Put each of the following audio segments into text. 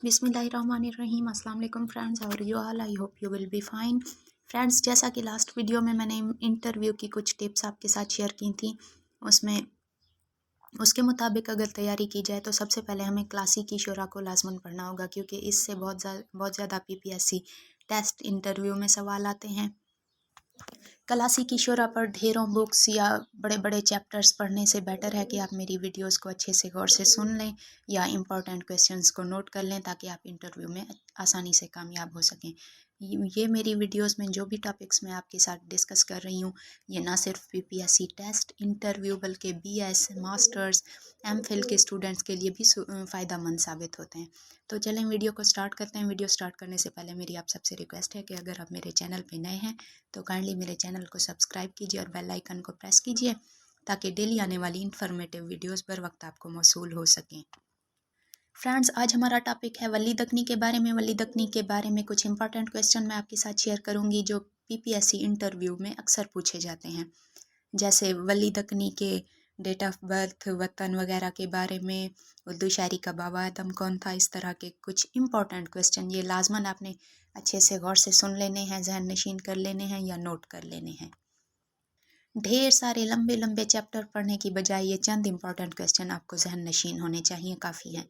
बिस्मिल्लाहिर्रहमानिर्रहीम। अस्सलाम वालेकुम friends, how are you all? I hope you will be fine. Friends, जैसा कि लास्ट वीडियो में मैंने इंटरव्यू की कुछ टिप्स आपके साथ शेयर की थी, उसके मुताबिक अगर तैयारी की जाए तो सबसे पहले हमें क्लासिकी शुरा को लाजमन पढ़ना होगा, क्योंकि इससे बहुत ज़्यादा पीपीएससी टेस्ट इंटरव्यू में सवाल आते हैं। क्लासिकी शुरा पर ढेरों बुक्स या बड़े बड़े चैप्टर्स पढ़ने से बेटर है कि आप मेरी वीडियोस को अच्छे से गौर से सुन लें या इम्पोर्टेंट क्वेश्चंस को नोट कर लें, ताकि आप इंटरव्यू में आसानी से कामयाब हो सकें। ये मेरी वीडियोस में जो भी टॉपिक्स मैं आपके साथ डिस्कस कर रही हूँ, ये ना सिर्फ पीपीएससी टेस्ट इंटरव्यू बल्कि बीएस, मास्टर्स, एमफिल के स्टूडेंट्स के लिए भी फ़ायदेमंद साबित होते हैं। तो चलें वीडियो को स्टार्ट करते हैं। वीडियो स्टार्ट करने से पहले मेरी आप सबसे रिक्वेस्ट है कि अगर आप मेरे चैनल पे नए हैं तो काइंडली मेरे चैनल को सब्सक्राइब कीजिए और बेल आइकन को प्रेस कीजिए, ताकि डेली आने वाली इन्फॉर्मेटिव वीडियोस बर वक्त आपको मौसूल हो सकें। फ्रेंड्स, आज हमारा टॉपिक है वली दक्नी के बारे में। वली दक्नी के बारे में कुछ इंपॉर्टेंट क्वेश्चन मैं आपके साथ शेयर करूंगी जो पीपीएससी इंटरव्यू में अक्सर पूछे जाते हैं, जैसे वली दक्नी के डेट ऑफ बर्थ, वतन वगैरह के बारे में, उर्दू शायरी का बाबा आदम कौन था। इस तरह के कुछ इंपॉर्टेंट क्वेश्चन ये लाजमन आपने अच्छे से गौर से सुन लेने हैं, जहन नशीन कर लेने हैं या नोट कर लेने हैं। ढेर सारे लंबे लंबे चैप्टर पढ़ने की बजाय ये चंद इंपॉर्टेंट क्वेश्चन आपको जहन नशीन होने चाहिए, काफ़ी हैं।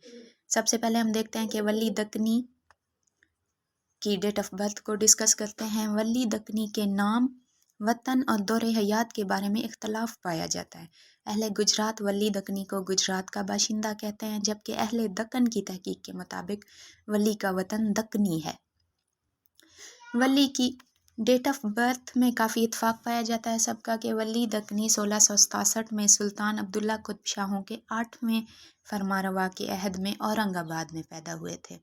सबसे पहले हम देखते हैं कि वली दक्नी की डेट ऑफ बर्थ को डिस्कस करते हैं। वली दक्नी के नाम, वतन और दौरे हयात के बारे में इख्तलाफ पाया जाता है। अहले गुजरात वली दक्नी को गुजरात का बाशिंदा कहते हैं, जबकि अहले दक्कन की तहकीक के मुताबिक वली का वतन दक्कनी है। वली की डेट ऑफ बर्थ में काफ़ी इत्फाक पाया जाता है सबका कि वली दक्नी 1667 में सुल्तान अब्दुल्ला कुतुब शाहों के 8वें फरमारवा के अहद में औरंगाबाद में पैदा हुए थे।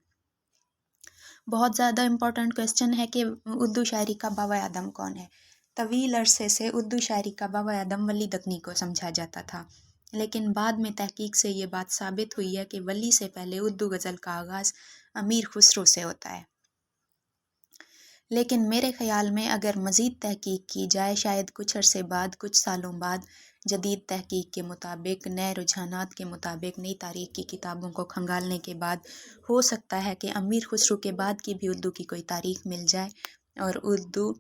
बहुत ज़्यादा इम्पोर्टेंट क्वेश्चन है कि उर्दू शायरी का बाबा आदम कौन है। तवील अरसे से उर्दू शायरी का बाबा आदम वली दक्नी को समझा जाता था, लेकिन बाद में तहकीक से ये बात साबित हुई है कि वली से पहले उर्दू गज़ल का आगाज़ अमीर खुसरो से होता है। लेकिन मेरे ख़्याल में अगर मज़ीद तहकीक की जाए, शायद कुछ अरसे बाद, कुछ सालों बाद, जदीद तहकीक के मुताबिक, नए रुझानात के मुताबिक, नई तारीख़ की किताबों को खंगालने के बाद हो सकता है कि अमीर खुसरो के बाद की भी उर्दू की कोई तारीख़ मिल जाए और उर्दू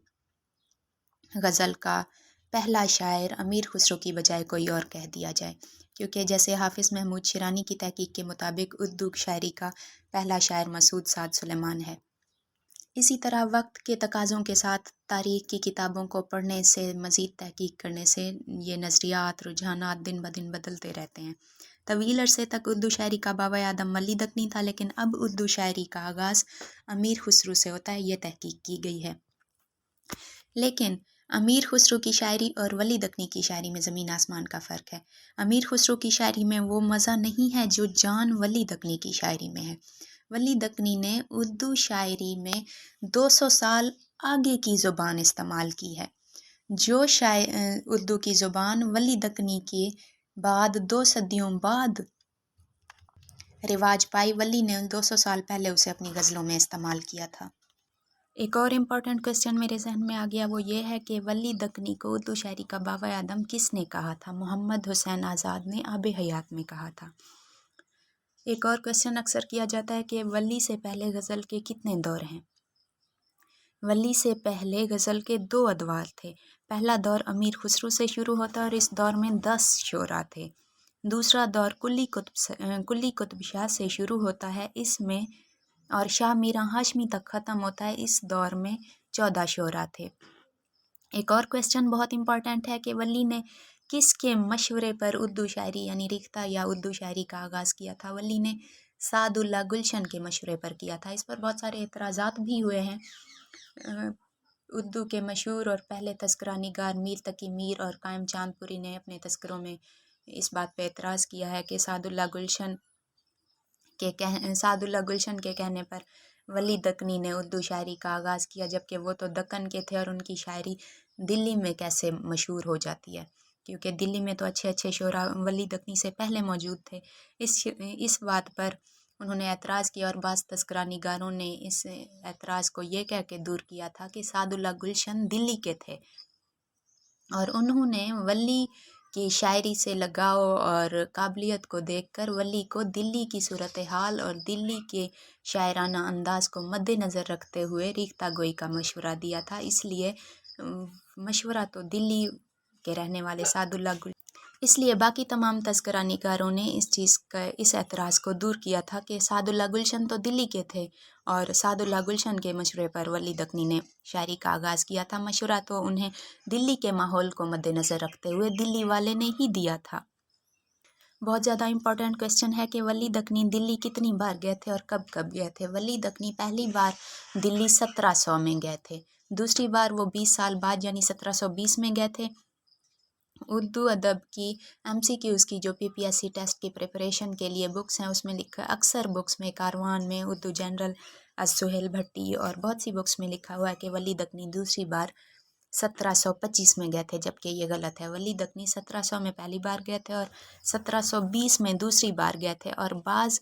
गज़ल का पहला शायर अमीर खुसरो की बजाय कोई और कह दिया जाए, क्योंकि जैसे हाफिज़ महमूद शिरानी की तहकीक के मुताबिक उर्दू शायरी का पहला शायर मसूद साद सुलेमान है। इसी तरह वक्त के तकाज़ों के साथ तारीख़ की किताबों को पढ़ने से, मज़ीद तहकीक करने से ये नज़रियात, रुझानात दिन ब दिन बदलते रहते हैं। तवील अरसे तक उर्दू शायरी का बाबा आदम वली दक्नी था, लेकिन अब उर्दू शायरी का आगाज़ अमीर खुसरो से होता है, ये तहकीक की गई है। लेकिन अमीर खुसरो की शायरी और वली दक्नी की शायरी में ज़मीन आसमान का फ़र्क है। अमीर खुसरो की शायरी में वो मज़ा नहीं है जो जान वली दक्नी की शायरी में है। वली दक्नी ने उर्दू शायरी में 200 साल आगे की ज़ुबान इस्तेमाल की है। जो उर्दू की ज़ुबान वली दक्नी के बाद 2 सदियों बाद रिवाज पाई, वली ने 200 साल पहले उसे अपनी गज़लों में इस्तेमाल किया था। एक और इम्पॉर्टेंट क्वेश्चन मेरे जहन में आ गया, वो ये है कि वली दक्नी को उर्दू शायरी का बाबा आदम किसने कहा था? मोहम्मद हुसैन आज़ाद ने आबे हयात में कहा था। एक और क्वेश्चन अक्सर किया जाता है कि वली से पहले गज़ल के कितने दौर हैं? वली से पहले गज़ल के 2 अदवार थे। पहला दौर अमीर खुसरो से शुरू होता है और इस दौर में 10 शोरा थे। दूसरा दौर कुली कुतुब शाह से शुरू होता है, इसमें और शाह मीरा हाशमी तक ख़त्म होता है। इस दौर में 14 शोरा थे। एक और क्वेश्चन बहुत इंपॉर्टेंट है कि वली ने किसके मशवरे पर उर्दू शायरी यानी रिख्ता या उर्दू शायरी का आगाज़ किया था? वली ने सादुल्ला गुलशन के मशवरे पर किया था। इस पर बहुत सारे एतराज़ात भी हुए हैं। उर्दू के मशहूर और पहले तज़किरा निगार मीर तकी मीर और कायम चांदपुरी ने अपने तज़किरों में इस बात पर एतराज़ किया है कि सादुल्ला गुलशन के कहने पर वली दक्नी ने उर्दू शायरी का आगाज़ किया, जबकि वो तो दक्कन के थे और उनकी शायरी दिल्ली में कैसे मशहूर हो जाती है, क्योंकि दिल्ली में तो अच्छे अच्छे शोरा वली दक्नी से पहले मौजूद थे। इस बात पर उन्होंने एतराज़ किया और बाज़ तज़किरा निगारों ने इस एतराज़ को ये कह के दूर किया था कि सादुल्ला गुलशन दिल्ली के थे और उन्होंने वली की शायरी से लगाव और काबिलियत को देखकर वली को दिल्ली की सूरत हाल और दिल्ली के शायराना अंदाज़ को मद्देनज़र रखते हुए रीख्ता गोई का मशवरा दिया था। इसलिए मशवरा तो दिल्ली के रहने वाले सादुल्ला गुल इसलिए बाकी तमाम तज़किरा निगारों ने इस एतराज़ को दूर किया था कि सादुल्ला गुलशन तो दिल्ली के थे और सादुल्ला गुलशन के मशवरे पर वली दक्नी ने शायरी का आगाज़ किया था। मशवरा तो उन्हें दिल्ली के माहौल को मद्देनज़र रखते हुए दिल्ली वाले ने ही दिया था। बहुत ज़्यादा इम्पोर्टेंट क्वेश्चन है कि वली दक्नी दिल्ली कितनी बार गए थे और कब कब गए थे। वली दक्नी पहली बार दिल्ली 1700 में गए थे, दूसरी बार वो 20 साल बाद यानी 1720 में गए थे। उर्दू अदब की MCQs की जो PPSC टेस्ट की प्रिपरेशन के लिए बुक्स हैं उसमें लिखा, अक्सर बुक्स में कारवान में, उर्दू जनरल, सुहेल भट्टी और बहुत सी बुक्स में लिखा हुआ है कि वली दक्नी दूसरी बार 1725 में गए थे, जबकि ये गलत है। वली दक्नी 1700 में पहली बार गए थे और 1720 में दूसरी बार गए थे। और बाज़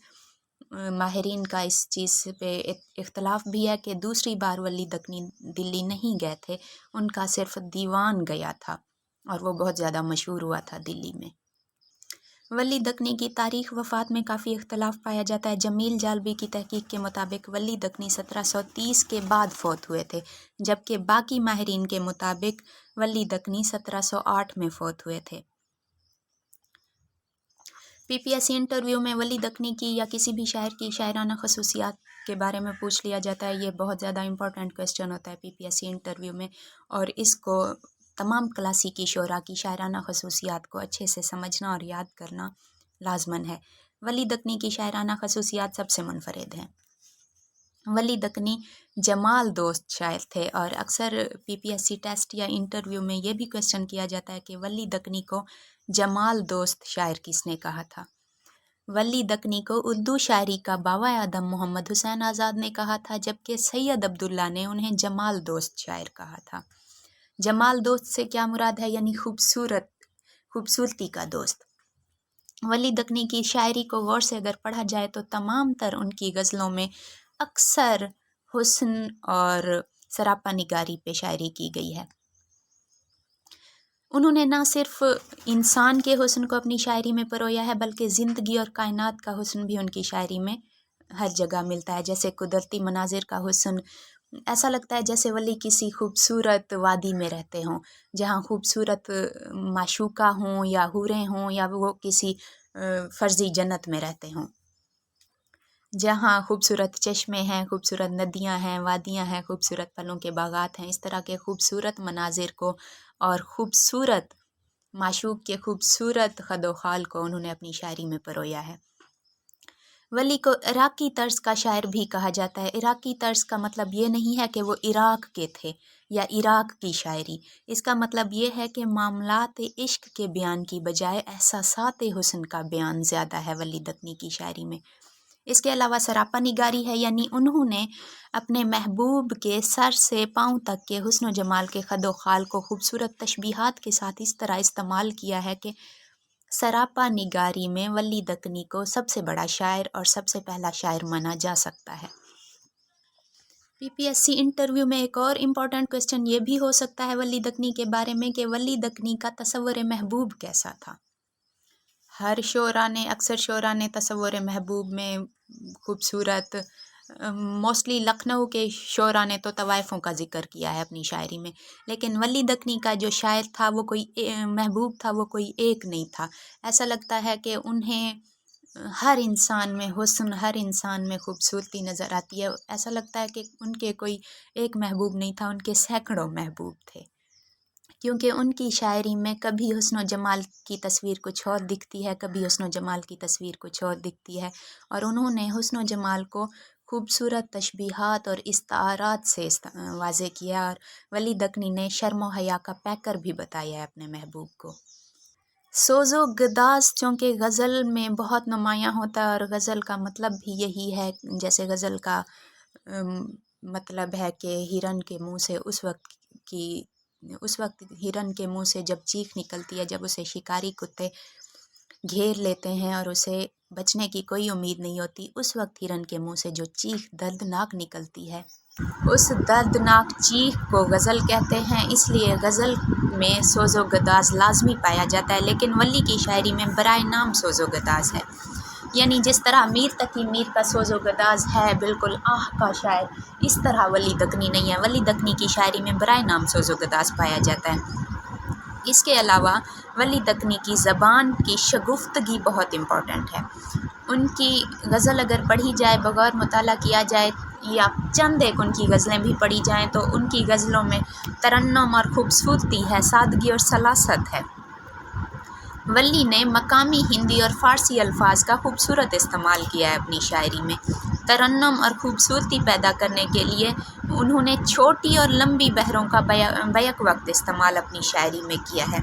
माहिरीन का इस चीज़ पे इख्तलाफ भी है कि दूसरी बार वली दक्नी दिल्ली नहीं गए थे, उनका सिर्फ दीवान गया था और वो बहुत ज़्यादा मशहूर हुआ था दिल्ली में। वली दक्नी की तारीख़ वफ़ात में काफ़ी इख्तलाफ पाया जाता है। जमील जालबी की तहकीक के मुताबिक वली दक्नी 1730 के बाद फ़ौत हुए थे, जबकि बाकी माहिरीन के मुताबिक वली दक्नी 1708 में फ़ौत हुए थे। PPSC इंटरव्यू में वली दक्नी की या किसी भी शायर की शायराना खसूसियात के बारे में पूछ लिया जाता है। ये बहुत ज़्यादा इंपॉर्टेंट क्वेश्चन होता है PPSC इंटरव्यू में और इसको तमाम क्लासिकी शोरा की शायराना खसूसियात को अच्छे से समझना और याद करना लाजमन है। वली दक्नी की शायराना खसूसियात सबसे मुनफरिद हैं। वली दक्नी जमाल दोस्त शायर थे और अक्सर PPSC टेस्ट या इंटरव्यू में ये भी क्वेश्चन किया जाता है कि वली दक्नी को जमाल दोस्त शायर किसने कहा था। वली दक्नी को उर्दू शायरी का बावा आदम मोहम्मद हुसैन आज़ाद ने कहा था, जबकि सैयद अब्दुल्ला ने उन्हें जमाल दोस्त शायर कहा था। जमाल दोस्त से क्या मुराद है, यानी खूबसूरती का दोस्त। वली दक्नी की शायरी को गौर से अगर पढ़ा जाए तो तमाम तर उनकी गज़लों में अक्सर हुस्न और सरापा निगारी पे शायरी की गई है। उन्होंने ना सिर्फ इंसान के हुस्न को अपनी शायरी में परोया है, बल्कि ज़िंदगी और कायनात का हुस्न भी उनकी शायरी में हर जगह मिलता है। जैसे कुदरती मनाजिर का हुस्न, ऐसा लगता है जैसे वली किसी खूबसूरत वादी में रहते हों, जहाँ खूबसूरत माशूका हों या हूरें हों, या वो किसी फ़र्ज़ी जन्नत में रहते हों, जहाँ खूबसूरत चश्मे हैं, खूबसूरत नदियाँ हैं, वादियाँ हैं, खूबसूरत फलों के बागात हैं। इस तरह के खूबसूरत मनाजिर को और खूबसूरत माशूक के खूबसूरत खदोखाल को उन्होंने अपनी शायरी में परोया है। वली को इराक़ी तर्ज़ का शायर भी कहा जाता है। इराक़ी तर्ज़ का मतलब ये नहीं है कि वो इराक़ के थे या इराक़ की शायरी। इसका मतलब ये है कि मामलात इश्क के बयान की बजाय एहसासात हुस्न का बयान ज़्यादा है वली दक्नी की शायरी में। इसके अलावा सरापा निगारी है, यानी उन्होंने अपने महबूब के सर से पाँव तक के हुस्न जमाल के खदो खाल को खूबसूरत तशबीहात के साथ इस तरह इस्तेमाल किया है कि सरापा निगारी में वली दक्नी को सबसे बड़ा शायर और सबसे पहला शायर माना जा सकता है। PPSC इंटरव्यू में एक और इम्पॉर्टेंट क्वेश्चन ये भी हो सकता है वली दक्नी के बारे में कि वली दक्नी का तसव्वुर महबूब कैसा था। हर शोरा ने, अक्सर शोरा ने तसव्वुर महबूब में खूबसूरत, मोस्टली लखनऊ के शोरा ने तो तवाइफ़ों का ज़िक्र किया है अपनी शायरी में, लेकिन वली दक्नी का जो शायर था वो कोई महबूब था, वो कोई एक नहीं था। ऐसा लगता है कि उन्हें हर इंसान में हुस्न, हर इंसान में खूबसूरती नज़र आती है। ऐसा लगता है कि उनके कोई एक महबूब नहीं था, उनके सैकड़ों महबूब थे, क्योंकि उनकी शायरी में कभी हुस्न जमाल की तस्वीर कुछ और दिखती है, कभी हुस्न जमाल की तस्वीर कुछ और दिखती है। और उन्होंने हुस्न जमाल को खूबसूरत तशबीहात और इस्तारात से वाज़े किया। और वली दक्नी ने शर्म व हया का पैकर भी बताया है अपने महबूब को। सोज़ो गदास चूँकि गज़ल में बहुत नुमायाँ होता है और गज़ल का मतलब भी यही है, जैसे गज़ल का मतलब है कि हिरन के मुँह से उस वक्त हिरन के मुंह से जब चीख निकलती है, जब उसे शिकारी कुत्ते घेर लेते हैं और उसे बचने की कोई उम्मीद नहीं होती, उस वक्त हिरन के मुंह से जो चीख दर्दनाक निकलती है, اس دردناک چیخ کو غزل کہتے ہیں، اس لیے غزل میں سوز و گداز لازمی پایا جاتا ہے، لیکن ولی کی شاعری میں برائے نام سوز و گداز ہے۔ یعنی جس طرح میر تقی میر کا سوز و گداز ہے بالکل آہ کا شاعر، اس طرح ولی دکنی نہیں ہے۔ ولی دکنی کی شاعری میں برائے نام سوز و گداز پایا جاتا ہے۔ اس کے علاوہ ولی دکنی کی زبان کی شگفتگی بہت امپورٹنٹ ہے۔ ان کی غزل اگر پڑھی جائے، بغور مطالعہ کیا جائے یا چند ایک ان کی غزلیں بھی پڑھی جائیں تو ان کی غزلوں میں ترنم اور خوبصورتی ہے، سادگی اور سلاست ہے۔ ولی نے مقامی ہندی اور فارسی الفاظ کا خوبصورت استعمال کیا ہے اپنی شاعری میں۔ ترنم اور خوبصورتی پیدا کرنے کے لیے انہوں نے چھوٹی اور لمبی بحروں کا بیک وقت استعمال اپنی شاعری میں کیا ہے۔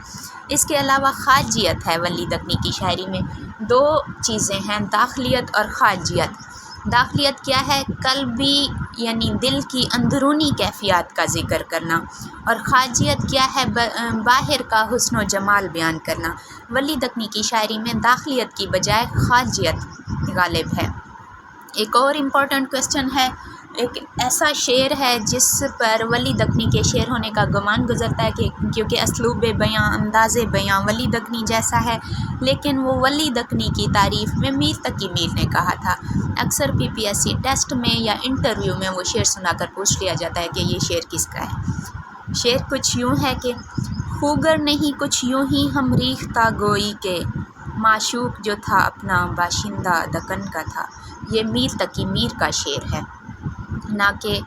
اس کے علاوہ خواجیت ہے ولی دکنی کی شاعری میں۔ دو چیزیں ہیں، داخلیت اور خواجیت۔ داخلیت کیا ہے؟ قلبی یعنی دل کی اندرونی کیفیات کا ذکر کرنا، اور خواجیت کیا ہے؟ باہر کا حسن و جمال بیان کرنا۔ ولی دکنی کی شاعری میں داخلیت کی بجائے خواجیت غالب ہے۔ ایک اور امپورٹنٹ کویسچن ہے، ایک ایسا شعر ہے جس پر ولی دکنی کے شعر ہونے کا گمان گزرتا ہے کہ کیونکہ اسلوب بیاں، انداز بیاں ولی دکنی جیسا ہے، لیکن وہ ولی دکنی کی تعریف میں میر تقی میر نے کہا تھا۔ اکثر PPSC ٹیسٹ میں یا انٹرویو میں وہ شعر سنا کر پوچھ لیا جاتا ہے کہ یہ شعر کس کا ہے۔ شعر کچھ یوں ہے کہ خوگر نہیں کچھ یوں ہی ہم ریختہ گوئی کے، معشوق جو تھا اپنا باشندہ دکن کا تھا۔ یہ میر تقی میر کا شعر ہے، نہ کہ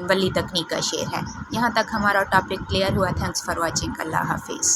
ولی دکنی کا شعر ہے۔ یہاں تک ہمارا ٹاپک کلیئر ہوا۔ Thanks for watching. اللہ حافظ۔